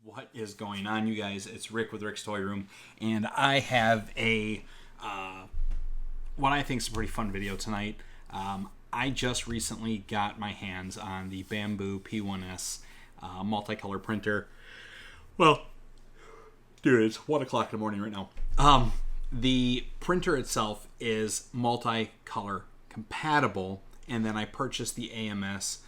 What is going on, you guys? It's Rick with Rick's Toy Room, and I have a what I think is a pretty fun video tonight. I just recently got my hands on the Bambu p1s multicolor printer. Well, dude, it's 1 o'clock in the morning right now. The printer itself is multicolor compatible, and then I purchased the AMS,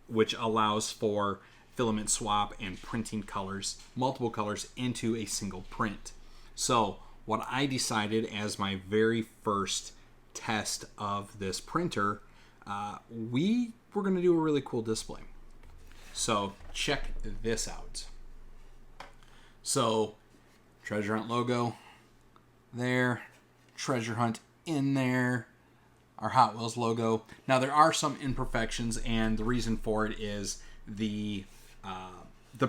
which allows for filament swap and printing colors, multiple colors into a single print. So what I decided as my very first test of this printer, we were going to do a really cool display. So check this out. So Treasure Hunt logo there, Treasure Hunt in there, our Hot Wheels logo. Now there are some imperfections, and the reason for it is the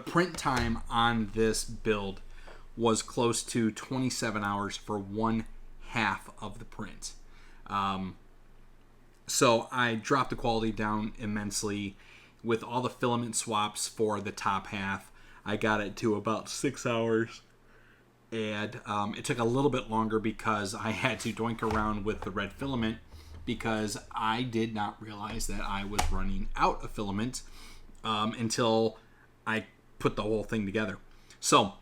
print time on this build was close to 27 hours for one half of the print. So I dropped the quality down immensely with all the filament swaps for the top half. I got it to about 6 hours. And it took a little bit longer because I had to doink around with the red filament because I did not realize that I was running out of filament until I put the whole thing together. So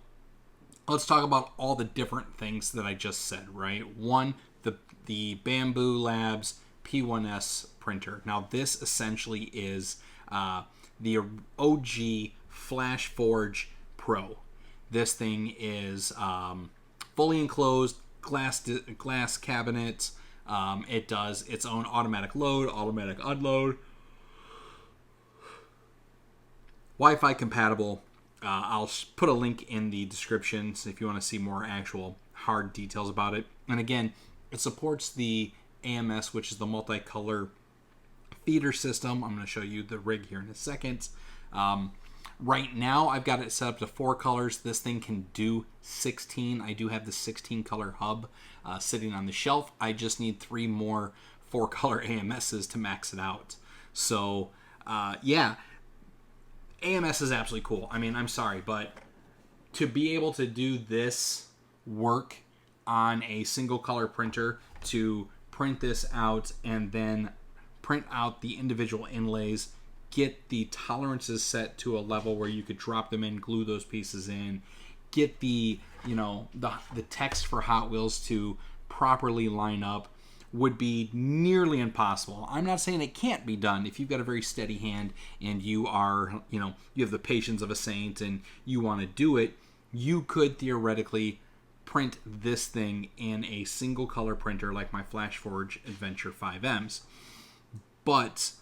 let's talk about all the different things that I just said, right? One, the Bambu Labs P1s printer. Now this essentially is the OG Flash Forge Pro. This thing is fully enclosed glass cabinet. It does its own automatic load, automatic unload, Wi-Fi compatible. I'll put a link in the description if you want to see more actual hard details about it. And again, it supports the AMS, which is the multicolor feeder system. I'm going to show you the rig here in a second. Right now, I've got it set up to 4 colors. This thing can do 16. I do have the 16 color hub sitting on the shelf. I just need 3 more 4 color AMSs to max it out. So, yeah. AMS is absolutely cool. I mean, I'm sorry, but to be able to do this work on a single color printer, to print this out and then print out the individual inlays, get the tolerances set to a level where you could drop them in, glue those pieces in, get the text for Hot Wheels to properly line up, would be nearly impossible. I'm not saying it can't be done. If you've got a very steady hand and you are, you have the patience of a saint and you want to do it, you could theoretically print this thing in a single color printer like my FlashForge Adventure 5Ms. But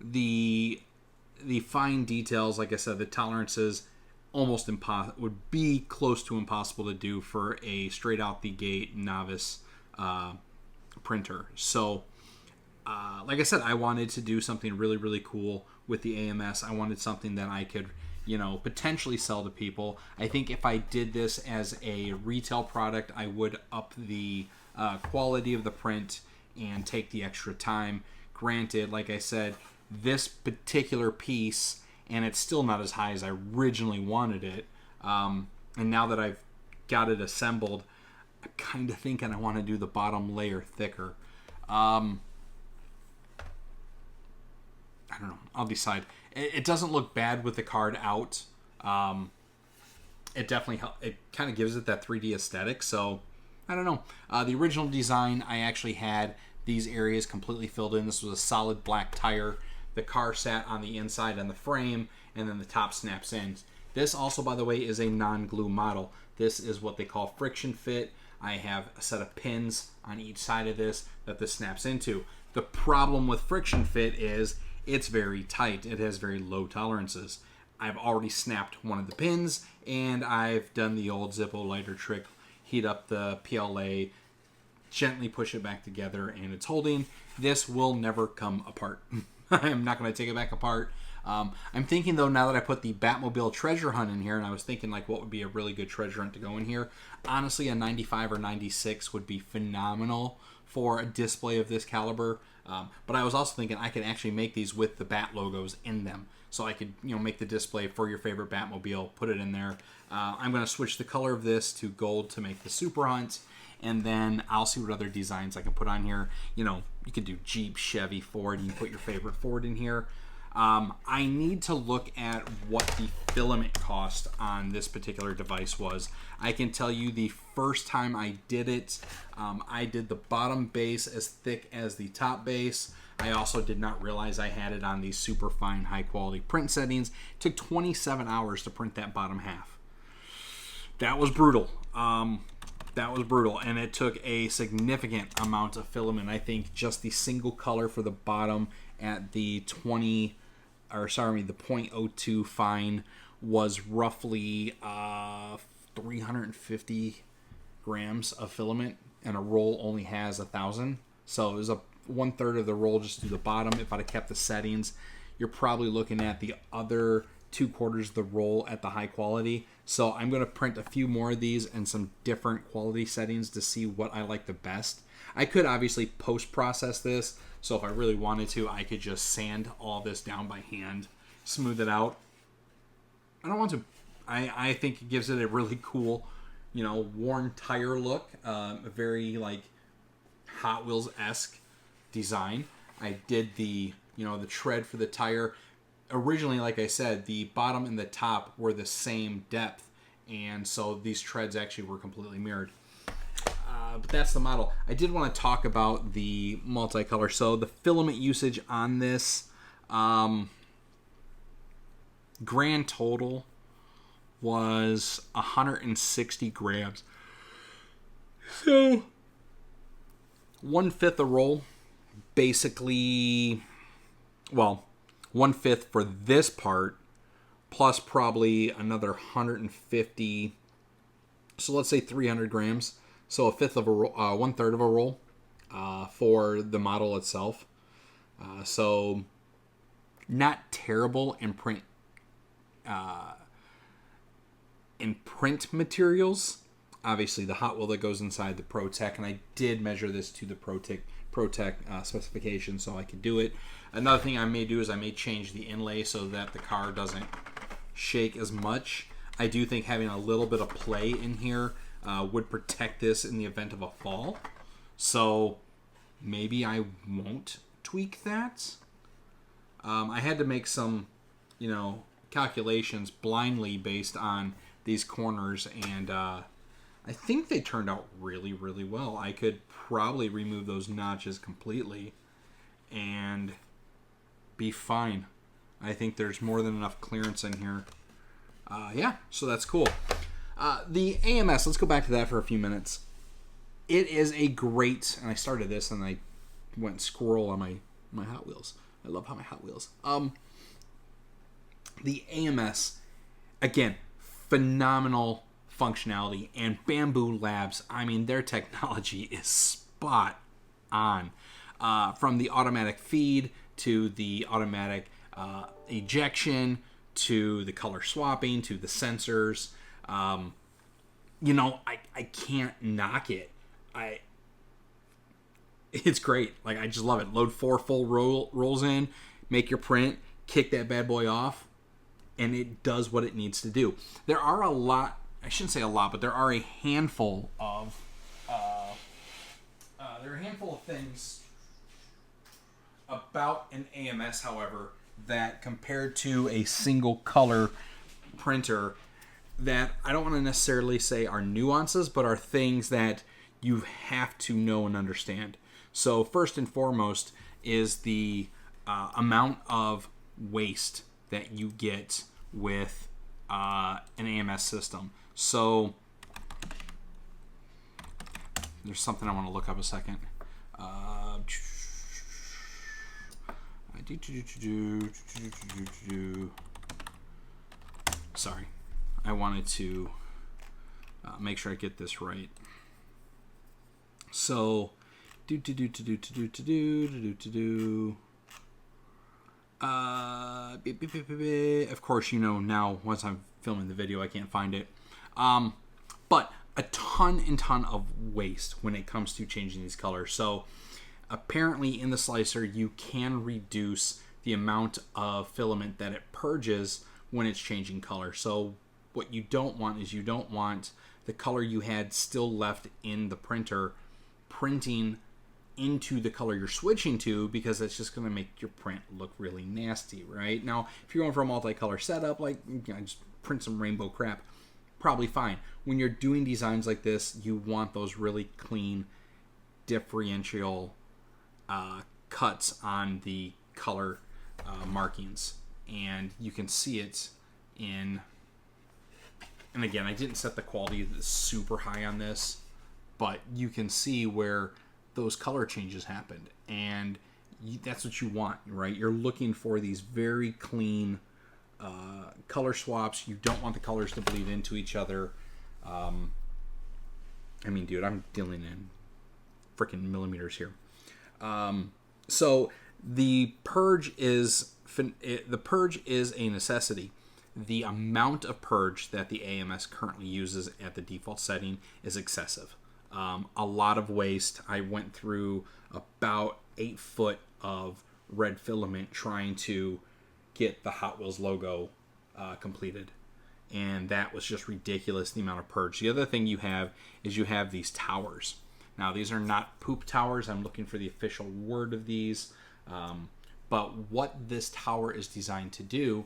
the fine details, like I said, the tolerances almost would be close to impossible to do for a straight out the gate novice printer. So like I said, I wanted to do something really, really cool with the AMS. I wanted something that I could, potentially sell to people. I think if I did this as a retail product, I would up the quality of the print and take the extra time. Granted, like I said, this particular piece, and it's still not as high as I originally wanted it, and now that I've got it assembled, I'm kind of thinking I want to do the bottom layer thicker. I don't know. I'll decide. It doesn't look bad with the card out. It definitely it kind of gives it that 3D aesthetic. So I don't know. The original design, I actually had these areas completely filled in. This was a solid black tire. The car sat on the inside on the frame, and then the top snaps in. This also, by the way, is a non-glue model. This is what they call friction fit. I have a set of pins on each side of this that this snaps into. The problem with friction fit is it's very tight. It has very low tolerances. I've already snapped one of the pins, and I've done the old Zippo lighter trick, heat up the PLA, gently push it back together, and it's holding. This will never come apart. I'm not going to take it back apart. I'm thinking, though, now that I put the Batmobile treasure hunt in here, and I was thinking, like, what would be a really good treasure hunt to go in here? Honestly, a 95 or 96 would be phenomenal for a display of this caliber. But I was also thinking I could actually make these with the Bat logos in them. So I could, make the display for your favorite Batmobile, put it in there. I'm going to switch the color of this to gold to make the Super Hunt. And then I'll see what other designs I can put on here. You could do Jeep, Chevy, Ford. You can put your favorite Ford in here. I need to look at what the filament cost on this particular device was. I can tell you the first time I did it, I did the bottom base as thick as the top base. I also did not realize I had it on these super fine, high quality print settings. It took 27 hours to print that bottom half. That was brutal. And it took a significant amount of filament. I think just the single color for the bottom at the 0.02 fine was roughly 350 grams of filament, and a roll only has 1,000. So it was a 1/3 of the roll just to the bottom. If I'd have kept the settings, you're probably looking at the other 2/4 of the roll at the high quality. So I'm going to print a few more of these and some different quality settings to see what I like the best. I could obviously post-process this, so if I really wanted to, I could just sand all this down by hand, smooth it out. I don't want to. I think it gives it a really cool, worn tire look, a very like Hot Wheels-esque design. I did the tread for the tire. Originally, like I said, the bottom and the top were the same depth, and so these treads actually were completely mirrored. But that's the model. I did want to talk about the multicolor. So the filament usage on this, grand total was 160 grams. So 1/5 a roll, basically, 1/5 for this part, plus probably another 150. So let's say 300 grams. So 1/5 of a roll, 1/3 of a roll for the model itself. So not terrible in print materials. Obviously, the hot wheel that goes inside the ProTech, and I did measure this to the ProTech specification, so I could do it. Another thing I may do is I may change the inlay so that the car doesn't shake as much. I do think having a little bit of play in here would protect this in the event of a fall. So maybe I won't tweak that. I had to make some, calculations blindly based on these corners, and I think they turned out really, really well. I could probably remove those notches completely and be fine. I think there's more than enough clearance in here. So that's cool. The AMS, let's go back to that for a few minutes. It is a great, and I started this and I went squirrel on my Hot Wheels. I love how my Hot Wheels. The AMS, again, phenomenal functionality, and Bambu Labs, their technology is spot on. From the automatic feed to the automatic ejection to the color swapping to the sensors. I can't knock it. It's great. Like, I just love it. Load 4 full rolls in, make your print, kick that bad boy off, and it does what it needs to do. There are a lot, I shouldn't say a lot, but there are a handful of things about an AMS, however, that compared to a single color printer, that I don't want to necessarily say are nuances, but are things that you have to know and understand. So first and foremost is the amount of waste that you get with an AMS system. So there's something I want to look up a second. Sorry, I wanted to make sure I get this right. So, of course, now once I'm filming the video, I can't find it. But a ton and ton of waste when it comes to changing these colors. So apparently in the slicer, you can reduce the amount of filament that it purges when it's changing color. So what you don't want is you don't want the color you had still left in the printer printing into the color you're switching to, because that's just going to make your print look really nasty, right? Now, if you're going for a multicolor setup, like just print some rainbow crap, probably fine. When you're doing designs like this, you want those really clean, differential cuts on the color markings, and you can see it in. And again, I didn't set the quality super high on this, but you can see where those color changes happened, and that's what you want, right? You're looking for these very clean color swaps. You don't want the colors to bleed into each other. I mean, dude, I'm dealing in freaking millimeters here. So the purge is a necessity. The amount of purge that the AMS currently uses at the default setting is excessive. A lot of waste. I went through about 8 foot of red filament trying to get the Hot Wheels logo completed, and that was just ridiculous, the amount of purge. The other thing you have is you have these towers. Now, these are not poop towers. I'm looking for the official word of these, but what this tower is designed to do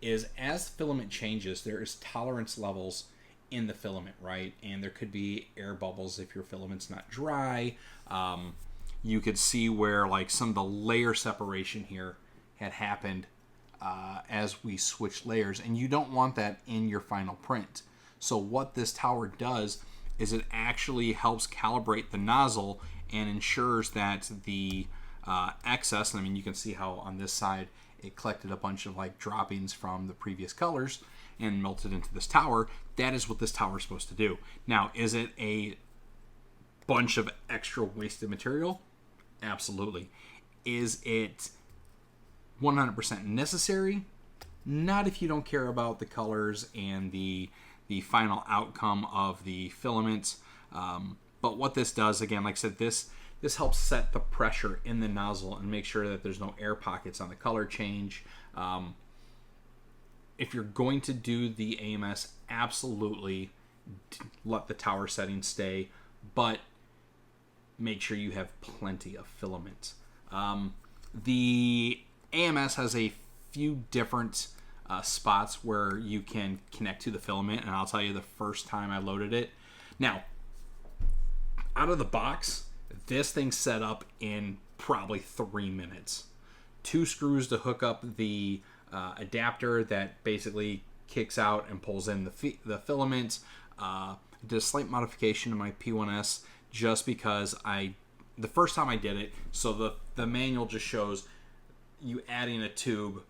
is, as filament changes, there is tolerance levels in the filament, right? And there could be air bubbles if your filament's not dry. You could see where like some of the layer separation here had happened as we switch layers, and you don't want that in your final print. So what this tower does is it actually helps calibrate the nozzle and ensures that the excess, I mean, you can see how on this side it collected a bunch of like droppings from the previous colors and melted into this tower. That is what this tower is supposed to do. Now, is it a bunch of extra wasted material? Absolutely. Is it 100% necessary? Not if you don't care about the colors and the final outcome of the filament. But what this does, again, like I said, this helps set the pressure in the nozzle and make sure that there's no air pockets on the color change. If you're going to do the AMS, absolutely let the tower setting stay, but make sure you have plenty of filament. The AMS has a few different spots where you can connect to the filament, and I'll tell you the first time I loaded it. Now, out of the box, this thing set up in probably 3 minutes. 2 screws to hook up the adapter that basically kicks out and pulls in the filament. Did a slight modification to my p1s just because the first time I did it, so the manual just shows you adding a tube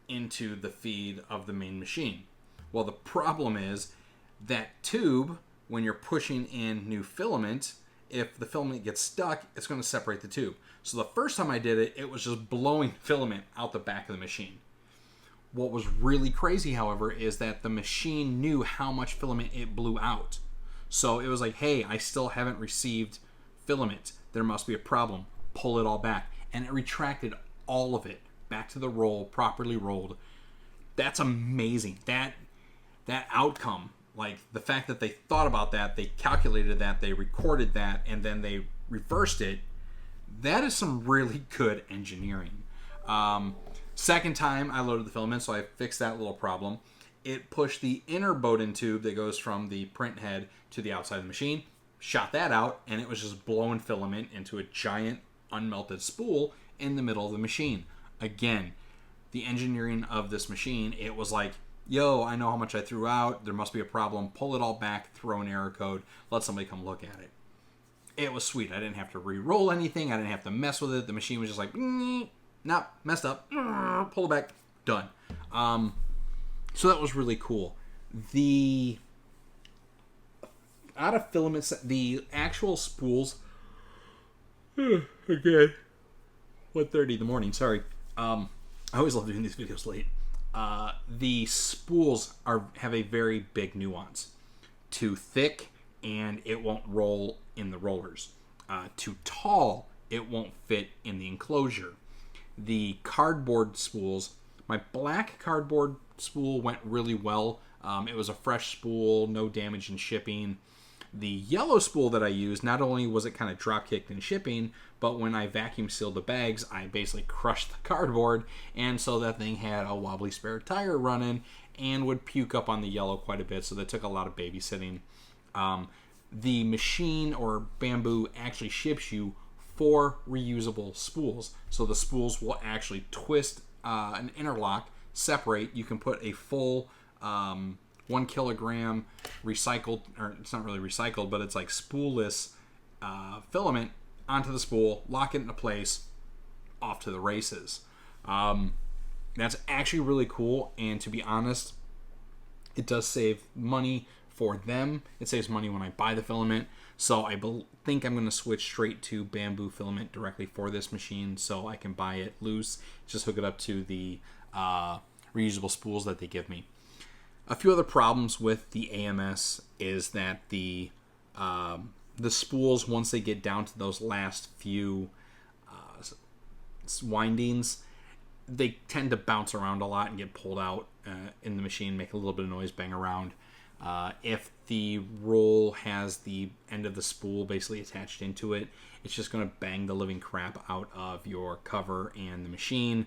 into the feed of the main machine. Well, the problem is that tube, when you're pushing in new filament, if the filament gets stuck, it's going to separate the tube. So the first time I did it, it was just blowing filament out the back of the machine. What was really crazy, however, is that the machine knew how much filament it blew out. So it was like, hey, I still haven't received filament. There must be a problem. Pull it all back. And it retracted all of it back to the roll, properly rolled. That's amazing. That outcome, like the fact that they thought about that, they calculated that, they recorded that, and then they reversed it, that is some really good engineering. Second time I loaded the filament, so I fixed that little problem. It pushed the inner Bowden tube that goes from the print head to the outside of the machine, shot that out, and it was just blowing filament into a giant unmelted spool in the middle of the machine. Again, the engineering of this machine, it was like, yo, I know how much I threw out, there must be a problem, pull it all back, throw an error code, let somebody come look at it. It was sweet. I didn't have to re-roll anything, I didn't have to mess with it. The machine was just like, nope, messed up, pull it back, done. So that was really cool. The out of filament, the actual spools Okay. 1:30 in the morning. Sorry. I always love doing these videos late. The spools have a very big nuance. Too thick, and it won't roll in the rollers. Too tall, it won't fit in the enclosure. The cardboard spools, my black cardboard spool went really well. It was a fresh spool, no damage in shipping. The yellow spool that I used, not only was it kind of drop kicked in shipping, but when I vacuum sealed the bags, I basically crushed the cardboard, and so that thing had a wobbly spare tire running and would puke up on the yellow quite a bit, so that took a lot of babysitting. The machine or bamboo actually ships you 4 reusable spools, so the spools will actually twist and interlock, separate. You can put a full 1 kilogram recycled, or it's not really recycled, but it's like spoolless filament onto the spool, lock it into place, off to the races. That's actually really cool, and to be honest, it does save money for them. It saves money when I buy the filament, so I think I'm going to switch straight to bamboo filament directly for this machine, so I can buy it loose, just hook it up to the reusable spools that they give me. A few other problems with the AMS is that the spools, once they get down to those last few windings, they tend to bounce around a lot and get pulled out in the machine, make a little bit of noise, bang around. If the roll has the end of the spool basically attached into it, it's just going to bang the living crap out of your cover and the machine.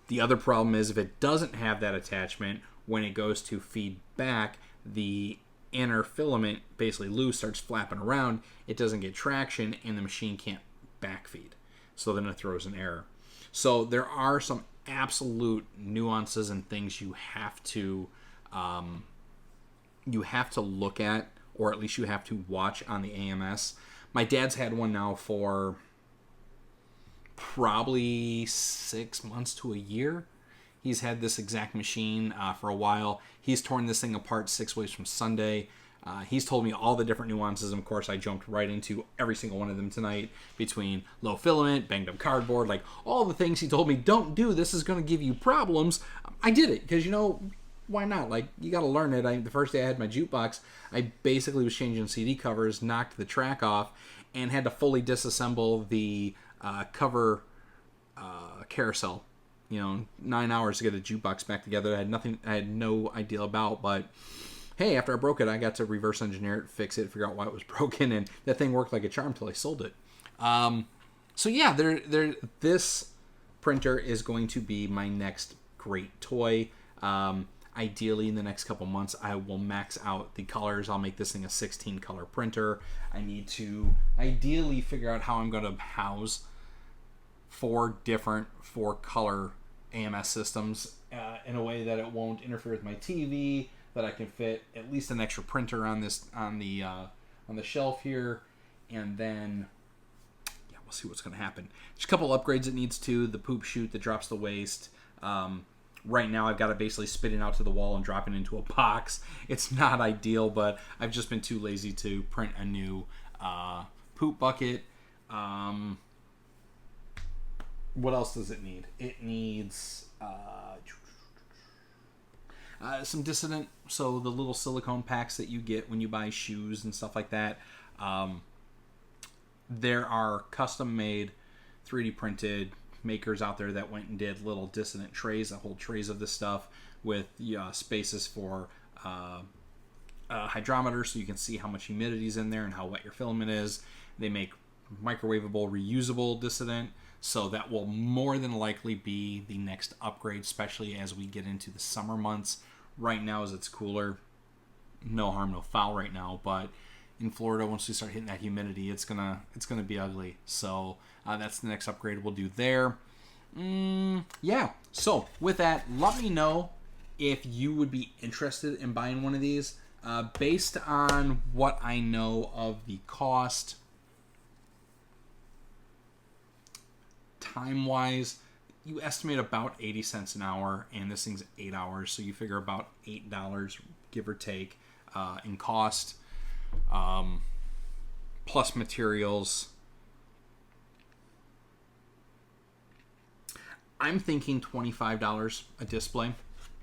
The other problem is if it doesn't have that attachment, when it goes to feed back, the inner filament basically loose, starts flapping around, it doesn't get traction, and the machine can't backfeed. So then it throws an error. So there are some absolute nuances and things you have to look at, or at least you have to watch on the AMS. My dad's had one now for probably 6 months to a year. He's had this exact machine for a while. He's torn this thing apart 6 ways from Sunday. He's told me all the different nuances, and of course I jumped right into every single one of them tonight, between low filament, banged up cardboard, like all the things he told me, don't do, this is going to give you problems. I did it, because why not? Like, you got to learn it. The first day I had my jukebox, I basically was changing CD covers, knocked the track off, and had to fully disassemble the cover carousel. 9 hours to get a jukebox back together. I had no idea about, but hey, after I broke it, I got to reverse engineer it, fix it, figure out why it was broken, and that thing worked like a charm till I sold it. So yeah, this printer is going to be my next great toy. Ideally, in the next couple months, I will max out the colors. I'll make this thing a 16 color printer. I need to ideally figure out how I'm going to house 4 different 4-color AMS systems in a way that it won't interfere with my TV, that I can fit at least an extra printer on the shelf here, and then we'll see what's going to happen. There's a couple upgrades it needs to. The poop chute that drops the waste. Right now I've got it basically spitting out to the wall and dropping into a box. It's not ideal, but I've just been too lazy to print a new poop bucket. What else does it need? It needs some dissident, so the little silicone packs that you get when you buy shoes and stuff like that. There are custom-made, 3D printed makers out there that went and did little dissident trays, that hold trays of this stuff with spaces for hydrometer, so you can see how much humidity is in there and how wet your filament is. They make microwavable, reusable dissident, so that will more than likely be the next upgrade, especially as we get into the summer months. Right now, as it's cooler, no harm, no foul right now, but in Florida, once we start hitting that humidity, it's gonna be ugly. So that's the next upgrade we'll do there. Yeah. So with that, let me know if you would be interested in buying one of these. Based on what I know of the cost, time-wise, you estimate about 80 cents an hour, and this thing's 8 hours, so you figure about $8, give or take, in cost, plus materials. I'm thinking $25 a display.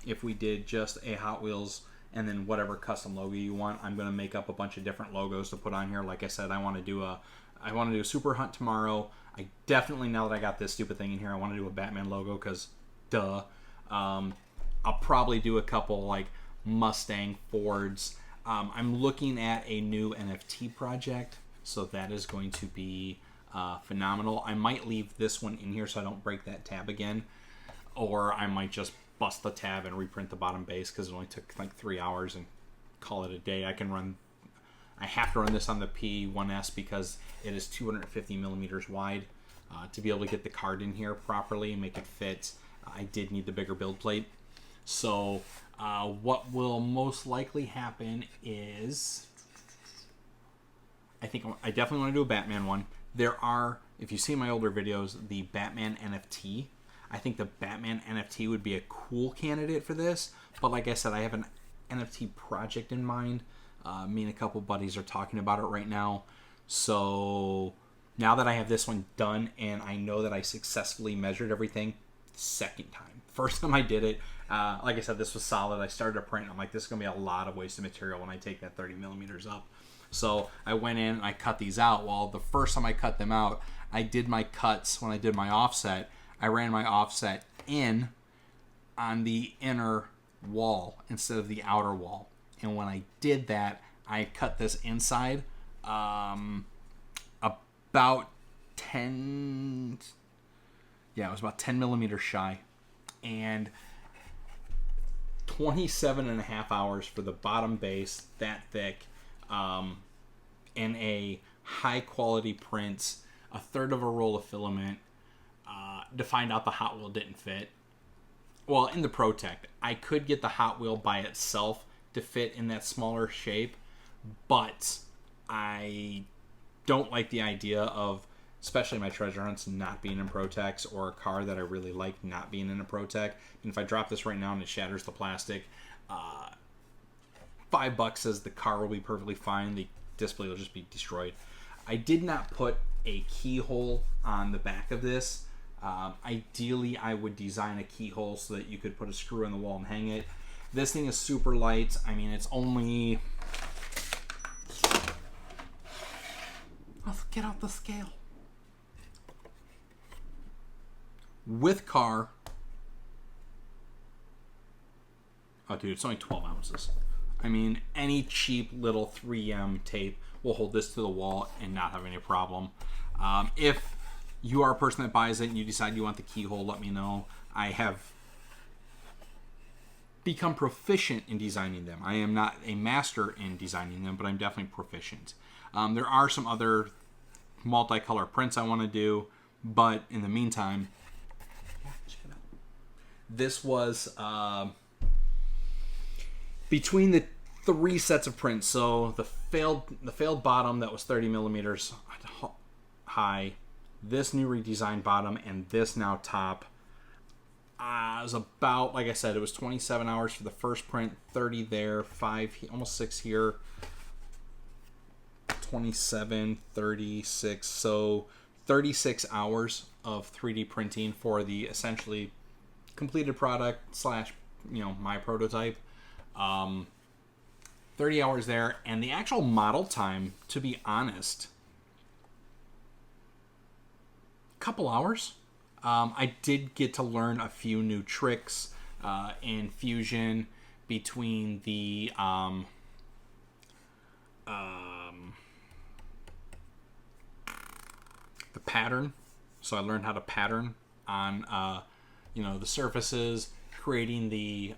If we did just a Hot Wheels and then whatever custom logo you want, I'm going to make up a bunch of different logos to put on here. Like I said, I want to do a Super Hunt tomorrow. I definitely, now that I got this stupid thing in here, I want to do a Batman logo because duh. I'll probably do a couple like Mustang, Fords. I'm looking at a new NFT project, so that is going to be phenomenal. I might leave this one in here so I don't break that tab again, or I might just bust the tab and reprint the bottom base because it only took like 3 hours and call it a day. I have to run this on the p1s because it is 250 millimeters wide. To be able to get the card in here properly and make it fit, I did need the bigger build plate. So what will most likely happen is, I definitely want to do a Batman one. There are, if you see my older videos, the Batman NFT. I think the Batman NFT would be a cool candidate for this. But like I said, I have an NFT project in mind. Me and a couple buddies are talking about it right now. So now that I have this one done and I know that I successfully measured everything, second time. First time I did it, like I said, this was solid. I started to print. I'm like, this is going to be a lot of wasted material when I take that 30 millimeters up. So I went in and I cut these out. Well, the first time I cut them out, I did my cuts when I did my offset. I ran my offset in on the inner wall instead of the outer wall. And when I did that, I cut this inside about 10... Yeah, it was about 10 millimeters shy. And 27 and a half hours for the bottom base, that thick, in a high quality print, a third of a roll of filament, to find out the Hot Wheel didn't fit. Well, in the Protect, I could get the Hot Wheel by itself to fit in that smaller shape, but I don't like the idea of, especially my treasure hunts, not being in Protects, or a car that I really like not being in a Protect. And if I drop this right now and it shatters the plastic, $5 says the car will be perfectly fine. The display will just be destroyed. I did not put a keyhole on the back of this. Ideally, I would design a keyhole so that you could put a screw in the wall and hang it. This thing is super light. I mean, it's only... Let's get out the scale. With car... Oh, dude, it's only 12 ounces. I mean, any cheap little 3M tape will hold this to the wall and not have any problem. If you are a person that buys it and you decide you want the keyhole, let me know. I have become proficient in designing them. I am not a master in designing them, but I'm definitely proficient. There are some other multicolor prints I want to do, but in the meantime, check it out. This was between the 3 sets of prints. So the failed bottom that was 30 millimeters high, this new redesigned bottom, and this now top. It was about, like I said, it was 27 hours for the first print, 30 there, 5, almost 6 here, 27, 36, so 36 hours of 3D printing for the essentially completed product slash, my prototype. 30 hours there, and the actual model time, to be honest, couple hours. I did get to learn a few new tricks in Fusion between the pattern. So I learned how to pattern on the surfaces, creating the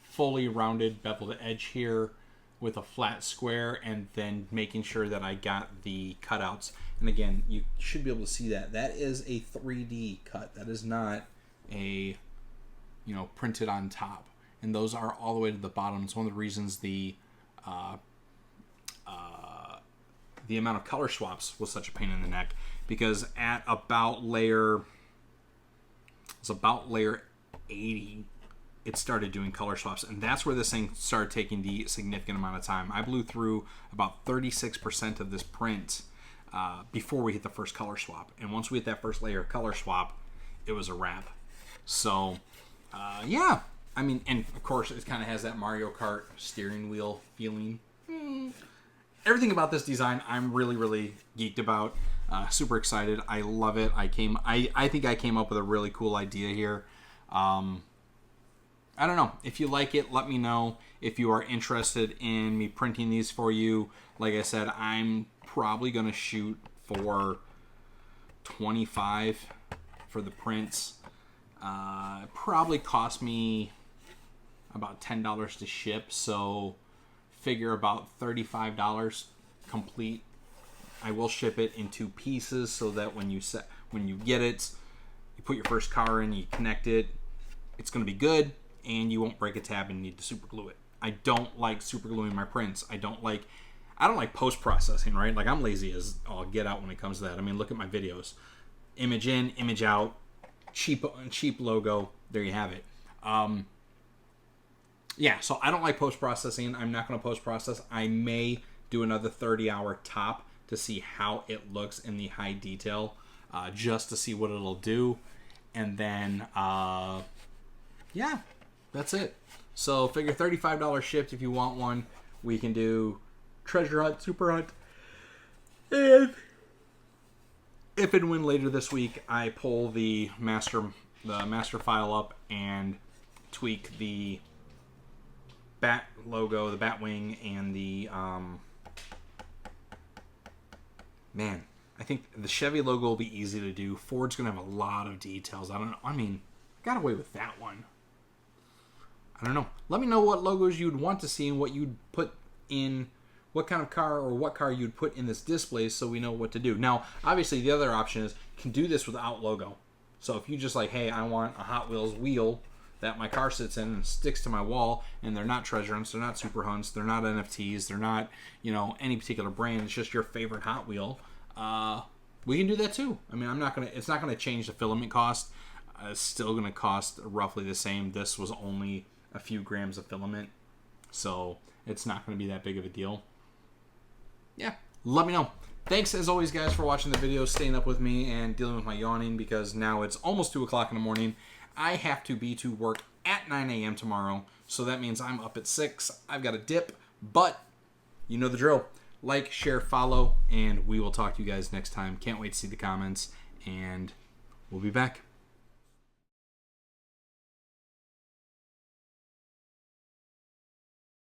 fully rounded beveled edge here with a flat square, and then making sure that I got the cutouts. And again, you should be able to see that. That is a 3D cut. That is not a, printed on top. And those are all the way to the bottom. It's one of the reasons the amount of color swaps was such a pain in the neck, because at about layer 80, it started doing color swaps, and that's where this thing started taking the significant amount of time. I blew through about 36% of this print before we hit the first color swap, and once we hit that first layer of color swap, it was a wrap. So, yeah. I mean, and of course, it kind of has that Mario Kart steering wheel feeling. Everything about this design, I'm really, really geeked about. Super excited. I love it. I think I came up with a really cool idea here. I don't know. If you like it, let me know. If you are interested in me printing these for you, like I said, I'm probably going to shoot for $25 for the prints. Probably cost me about $10 to ship, so figure about $35 complete. I will ship it in 2 pieces so that when you get it, you put your first car in, you connect it, it's going to be good, and you won't break a tab and need to super glue it. I don't like super gluing my prints. I don't like post processing, right? Like, I'm lazy as all get out when it comes to that. I mean, look at my videos. Image in, image out, cheap logo. There you have it. Yeah, so I don't like post processing. I'm not going to post process. I may do another 30-hour top to see how it looks in the high detail, just to see what it'll do, and then yeah, that's it. So figure $35 shipped if you want one. We can do treasure hunt, super hunt, and if and when later this week I pull the master file up and tweak the bat logo, the bat wing, and the man, I think the Chevy logo will be easy to do. Ford's gonna have a lot of details. I don't know. I mean, I got away with that one. I don't know. Let me know what logos you'd want to see and what you'd put in, what kind of car or what car you'd put in this display so we know what to do. Now, obviously, the other option is you can do this without logo. So if you just like, hey, I want a Hot Wheels wheel that my car sits in and sticks to my wall, and they're not treasure hunts, they're not super hunts, they're not NFTs, they're not, any particular brand, it's just your favorite Hot Wheel, we can do that too. I mean, it's not gonna change the filament cost. It's still gonna cost roughly the same. This was only a few grams of filament, so it's not gonna be that big of a deal. Yeah, let me know. Thanks as always, guys, for watching the video, staying up with me, and dealing with my yawning, because now it's almost 2 o'clock in the morning. I have to be to work at 9 a.m. tomorrow, so that means I'm up at 6. I've got a dip, but you know the drill. Like, share, follow, and we will talk to you guys next time. Can't wait to see the comments, and we'll be back.